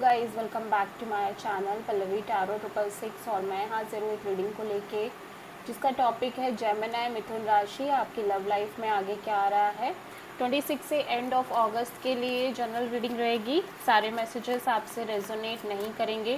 Guys, welcome back to my channel Pallavi tarot 666 और मैं हाजिर हूँ एक रीडिंग को लेके जिसका टॉपिक है जेमिनी मिथुन राशि। आपकी लव लाइफ में आगे क्या आ रहा है। 26 से एंड ऑफ अगस्त के लिए जनरल रीडिंग रहेगी। सारे मैसेजेस आपसे रेजोनेट नहीं करेंगे।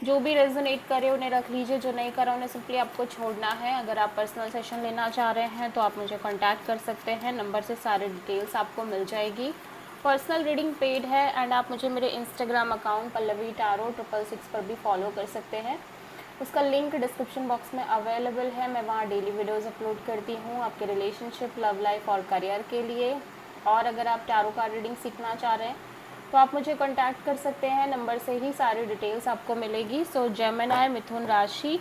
जो भी रेजोनेट करे उन्हें रख लीजिए, जो नहीं करा उन्हें सिंपली आपको छोड़ना है। अगर आप पर्सनल सेशन लेना चाह रहे हैं तो आप मुझे कॉन्टैक्ट कर सकते हैं, नंबर से सारे डिटेल्स आपको मिल जाएगी। पर्सनल रीडिंग पेड है एंड आप मुझे मेरे इंस्टाग्राम अकाउंट पल्लवी टैरो 666 पर भी फॉलो कर सकते हैं। उसका लिंक डिस्क्रिप्शन बॉक्स में अवेलेबल है। मैं वहाँ डेली वीडियोस अपलोड करती हूँ आपके रिलेशनशिप, लव लाइफ और करियर के लिए। और अगर आप टैरो कार्ड रीडिंग सीखना चाह रहे हैं तो आप मुझे कांटेक्ट कर सकते हैं, नंबर से ही सारी डिटेल्स आपको मिलेगी। सो जेमिनी मिथुन राशि,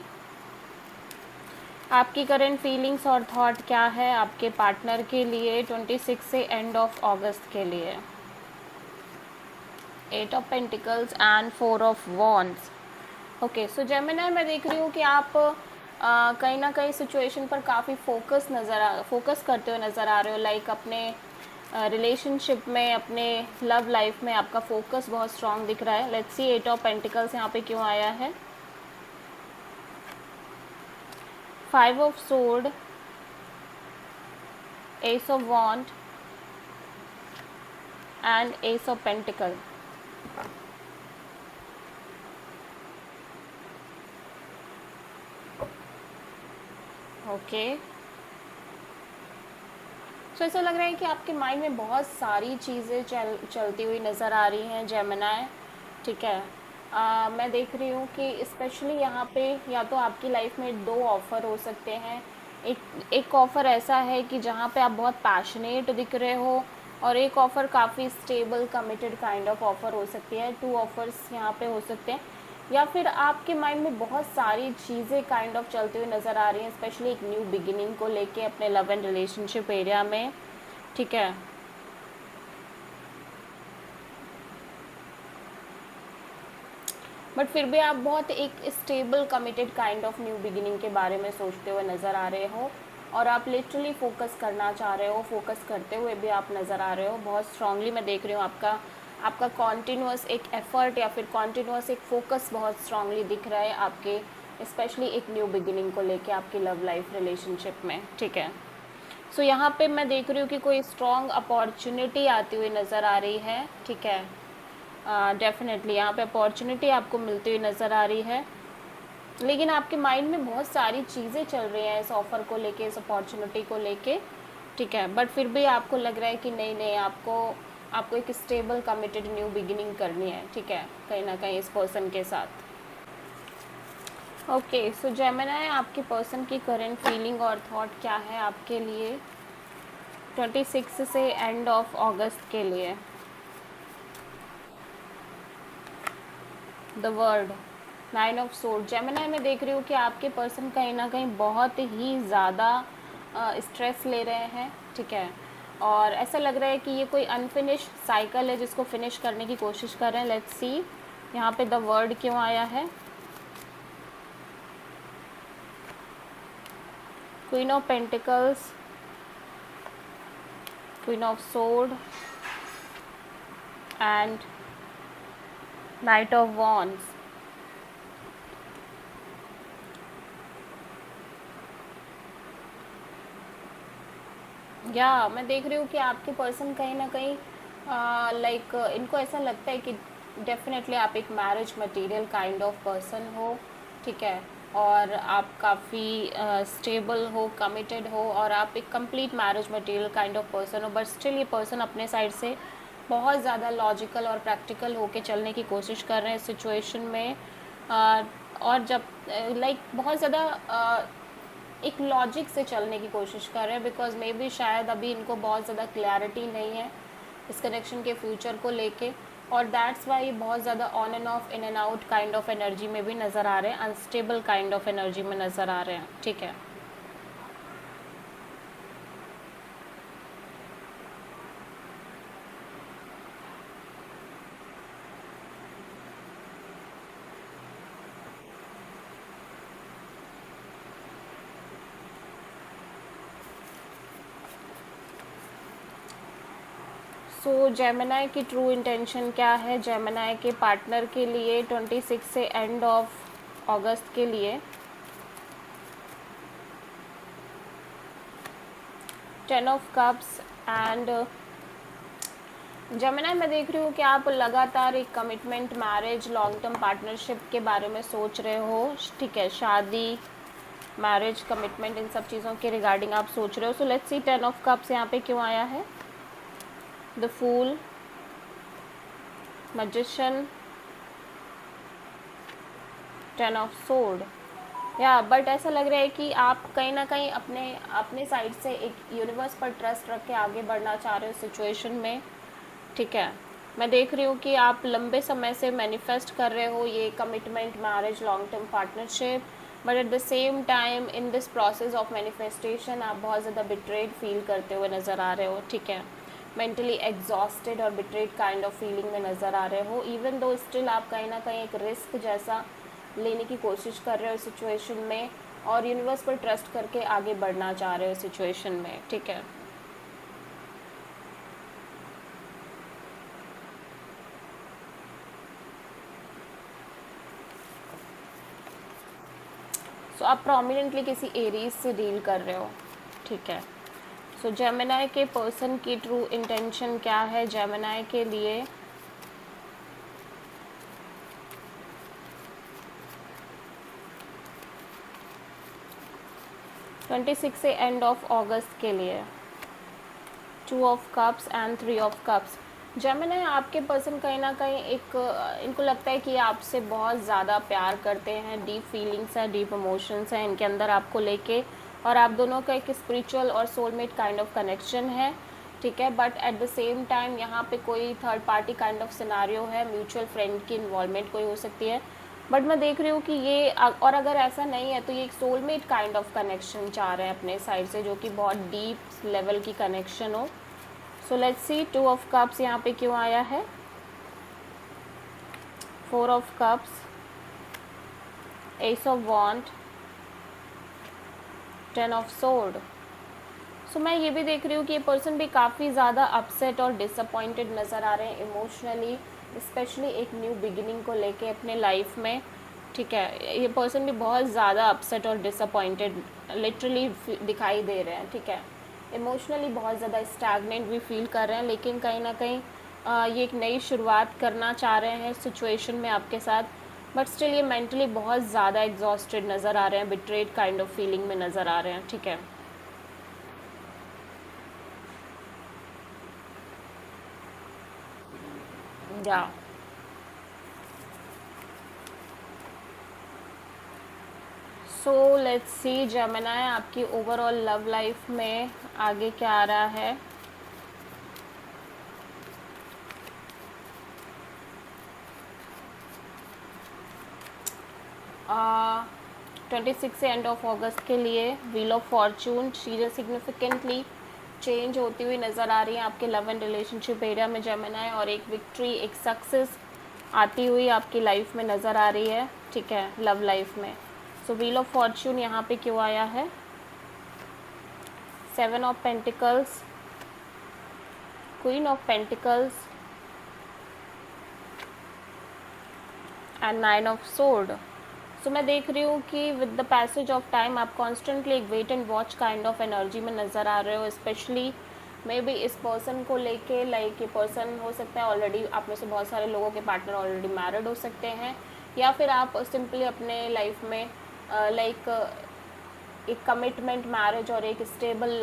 आपकी करंट फीलिंग्स और थॉट क्या है आपके पार्टनर के लिए 26 से एंड ऑफ अगस्त के लिए। 8 of pentacles and 4 of wands. Okay, so Gemini, मैं देख रही हूँ कि आप कहीं ना कहीं सिचुएशन पर काफ़ी फोकस करते हुए नज़र आ रहे हो। लाइक अपने रिलेशनशिप में, अपने लव लाइफ में आपका फोकस बहुत स्ट्रांग दिख रहा है। लेट्स सी 8 ऑफ पेंटिकल्स यहाँ पे क्यों आया है। 5 of sword, ace of wand and ace of pentacle. Okay, so ऐसा लग रहा है कि आपके माइंड में बहुत सारी चीज़ें चलती हुई नज़र आ रही हैं जेमिनी। ठीक है, मैं देख रही हूँ कि स्पेशली यहाँ पे या तो आपकी लाइफ में 2 ऑफ़र हो सकते हैं। एक ऑफ़र ऐसा है कि जहाँ पे आप बहुत पैशनेट दिख रहे हो, और एक ऑफ़र काफ़ी stable committed kind of offer हो सकती है। 2 ऑफ़र्स यहाँ पे हो सकते हैं। या फिर आपके माइंड में बहुत सारी चीज़ें काइंड ऑफ चलती हुई नज़र आ रही हैं, स्पेशली एक न्यू बिगिनिंग को लेके अपने लव एंड रिलेशनशिप एरिया में। ठीक है, बट फिर भी आप बहुत एक stable committed kind of new beginning के बारे में सोचते हुए नज़र आ रहे हो, और आप लिटरली फोकस करना चाह रहे हो। फोकस करते हुए भी आप नज़र आ रहे हो बहुत स्ट्रांगली। मैं देख रही हूँ आपका कॉन्टीन्यूअस एक एफर्ट या फिर कॉन्टीन्यूअस एक फोकस बहुत स्ट्रांगली दिख रहा है आपके, स्पेशली एक न्यू बिगिनिंग को लेके आपकी लव लाइफ रिलेशनशिप में। ठीक है, सो यहाँ पे मैं देख रही हूँ कि कोई स्ट्रॉन्ग अपॉर्चुनिटी आती हुई नज़र आ रही है। ठीक है, डेफिनेटली यहाँ पे अपॉर्चुनिटी आपको मिलती हुई नज़र आ रही है, लेकिन आपके माइंड में बहुत सारी चीज़ें चल रही हैं इस ऑफ़र को लेके, इस अपॉर्चुनिटी को लेके। ठीक है, बट फिर भी आपको लग रहा है कि नहीं नहीं, आपको एक स्टेबल कमिटेड न्यू बिगिनिंग करनी है। ठीक है, कहीं ना कहीं इस पर्सन के साथ। ओके, सो जेमिनी, आपके पर्सन की करंट फीलिंग और थॉट क्या है आपके लिए 26 से एंड ऑफ अगस्त के लिए। The word 9 of sword. Gemini, मैं देख रही हूँ कि आपके पर्सन कहीं ना कहीं बहुत ही ज़्यादा स्ट्रेस ले रहे हैं। ठीक है, और ऐसा लग रहा है कि ये कोई अनफिनिश साइकिल है जिसको फिनिश करने की कोशिश कर रहे हैं। लेट्स सी यहाँ पे द वर्ड क्यों आया है। Queen of pentacles, queen of sword and night of wands. या मैं देख रही हूँ कि आपके पर्सन कहीं ना कहीं लाइक इनको ऐसा लगता है कि डेफिनेटली आप एक marriage material kind of person हो। ठीक है, और आप काफ़ी स्टेबल हो, कमिटेड हो, और आप एक complete marriage material kind of person हो। बट स्टिल ये पर्सन अपने साइड से बहुत ज़्यादा लॉजिकल और प्रैक्टिकल होके चलने की कोशिश कर रहे हैं इस सिचुएशन में। और जब लाइक बहुत ज़्यादा एक लॉजिक से चलने की कोशिश कर रहे हैं, बिकॉज मे बी शायद अभी इनको बहुत ज़्यादा क्लैरिटी नहीं है इस कनेक्शन के फ्यूचर को लेके, और दैट्स वाई बहुत ज़्यादा on end of, in and out kind of energy में भी नज़र आ रहे हैं, अनस्टेबल काइंड ऑफ एनर्जी में नज़र आ रहे हैं। ठीक है, सो जेमिनी की ट्रू इंटेंशन क्या है जेमिनी के पार्टनर के लिए 26 से एंड ऑफ अगस्त के लिए? 10 ऑफ कप्स एंड जेमिनी, मैं देख रही हूँ कि आप लगातार एक commitment, marriage, long term partnership के बारे में सोच रहे हो, ठीक है, शादी, मैरिज, कमिटमेंट, इन सब चीज़ों के रिगार्डिंग आप सोच रहे हो। So let's see 10 of cups यहाँ पे क्यों आया है? The fool, magician, 10 of sword. या बट ऐसा लग रहा है कि आप कहीं ना कहीं अपने साइड से एक यूनिवर्स पर ट्रस्ट रख के आगे बढ़ना चाह रहे हो सिचुएशन में, ठीक है। मैं देख रही हूँ कि आप लंबे समय से मैनिफेस्ट कर रहे हो ये commitment, marriage, long term partnership, but at the same time in this process of manifestation आप बहुत ज़्यादा बिट्रेड फील करते हुए नज़र आ रहे हो, ठीक है। मेंटली एग्जॉस्टेड और बिट्रेड काइंड ऑफ फीलिंग में नज़र आ रहे हो, इवन दो स्टिल आप कहीं ना कहीं एक रिस्क जैसा लेने की कोशिश कर रहे हो सिचुएशन में, और यूनिवर्स पर ट्रस्ट करके आगे बढ़ना चाह रहे हो सिचुएशन में, ठीक है। सो आप प्रोमिनेंटली किसी एरीज से डील कर रहे हो, ठीक है। सो जेमिनी के पर्सन की ट्रू इंटेंशन क्या है जेमिनी के लिए? ट्वेंटी सिक्स से एंड ऑफ अगस्त के लिए 2 of cups and 3 of cups. Gemini, आपके पर्सन कहीं ना कहीं एक इनको लगता है कि आपसे बहुत ज़्यादा प्यार करते हैं, डीप फीलिंग्स हैं, डीप इमोशंस हैं इनके अंदर आपको लेके, और आप दोनों का एक स्पिरिचुअल और सोलमेट काइंड ऑफ कनेक्शन है, ठीक है। But at the same time यहाँ पे कोई third party kind of scenario है, म्यूचुअल फ्रेंड की इन्वॉल्वमेंट कोई हो सकती है, बट मैं देख रही हूँ कि ये और अगर ऐसा नहीं है तो ये एक सोलमेट काइंड ऑफ कनेक्शन चाह रहे हैं अपने साइड से, जो कि बहुत डीप लेवल की कनेक्शन हो। So let's see 2 of cups यहाँ पे क्यों आया है? 4 of cups, ace of wand, 10 of sword. So मैं ये भी देख रही हूँ कि ये पर्सन भी काफ़ी ज़्यादा अपसेट और डिसअपॉइंटेड नज़र आ रहे हैं इमोशनली, स्पेशली एक न्यू बिगिनिंग को लेके अपने लाइफ में, ठीक है। ये पर्सन भी बहुत ज़्यादा अपसेट और डिसअपॉइंटेड लिटरली दिखाई दे रहे हैं, ठीक है। इमोशनली बहुत ज़्यादा स्टैग्नेंट भी फील कर रहे हैं, लेकिन कहीं ना कहीं ये एक नई शुरुआत करना चाह रहे हैं सिचुएशन में आपके साथ, बट स्टिल ये मेंटली बहुत ज़्यादा एग्जॉस्टेड नज़र आ रहे हैं, बिट्रेड काइंड ऑफ फीलिंग में नज़र आ रहे हैं, ठीक है। या सो लेट्स सी जेमिनी, आपकी ओवरऑल लव लाइफ में आगे क्या आ रहा है? आ, 26 से एंड ऑफ अगस्त के लिए व्हील ऑफ फॉर्चून, चीज़ें सिग्निफिकेंटली चेंज होती हुई नज़र आ रही हैं आपके लव एंड रिलेशनशिप एरिया में जेमिनी, और एक विक्ट्री, एक सक्सेस आती हुई आपकी लाइफ में नज़र आ रही है, ठीक है, लव लाइफ में। सो व्हील ऑफ फॉर्चून यहाँ पे क्यों आया है? 7 of pentacles, queen of pentacles and 9 of sword. So मैं देख रही हूँ कि with the passage of time आप कॉन्स्टेंटली एक wait and watch kind of energy में नज़र आ रहे हो, स्पेशली मे बी इस पर्सन को लेके, लाइक ये पर्सन हो सकता है ऑलरेडी, आप में से बहुत सारे लोगों के पार्टनर ऑलरेडी मैरिड हो सकते हैं, या फिर आप सिंपली अपने लाइफ में लाइक एक कमिटमेंट, मैरिज और एक स्टेबल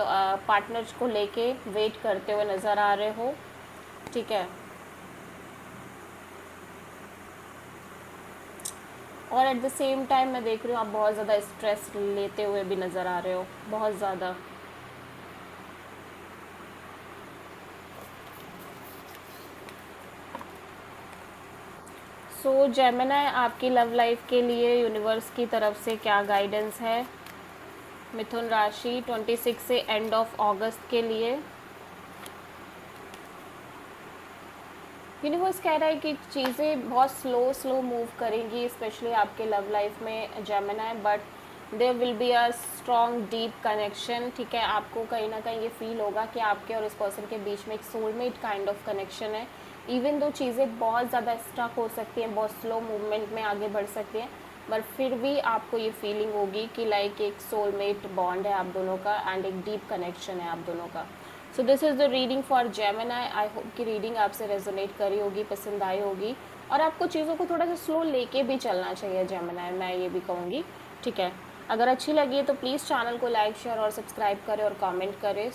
पार्टनर को लेके वेट करते हुए नज़र आ रहे हो, ठीक है। और एट द सेम टाइम मैं देख रही हूँ आप बहुत ज़्यादा स्ट्रेस लेते हुए भी नज़र आ रहे हो, बहुत ज़्यादा। सो जेमिनी, आपकी लव लाइफ के लिए यूनिवर्स की तरफ से क्या गाइडेंस है? मिथुन राशि 26 से एंड ऑफ अगस्त के लिए यूनिवर्स कह रहा है कि चीज़ें बहुत स्लो मूव करेंगी, स्पेशली आपके लव लाइफ में Gemini, but there will be a strong deep connection, ठीक है। आपको कहीं ना कहीं ये फील होगा कि आपके और इस पर्सन के बीच में एक सोलमेट काइंड ऑफ कनेक्शन है। इवन दो चीज़ें बहुत ज़्यादा स्टक हो सकती हैं, बहुत स्लो मूवमेंट में आगे बढ़ सकती हैं, पर फिर भी आपको ये फीलिंग होगी कि लाइक एक सोलमेट बॉन्ड है आप दोनों का एंड एक डीप कनेक्शन है आप दोनों का। So this is the reading for Gemini. I hope कि रीडिंग आपसे रेजोनेट करी होगी, पसंद आई होगी, और आपको चीज़ों को थोड़ा सा स्लो लेके भी चलना चाहिए जेमिनी, मैं ये भी कहूँगी, ठीक है। अगर अच्छी लगी है तो प्लीज़ चैनल को लाइक शेयर और सब्सक्राइब करें और कमेंट करें।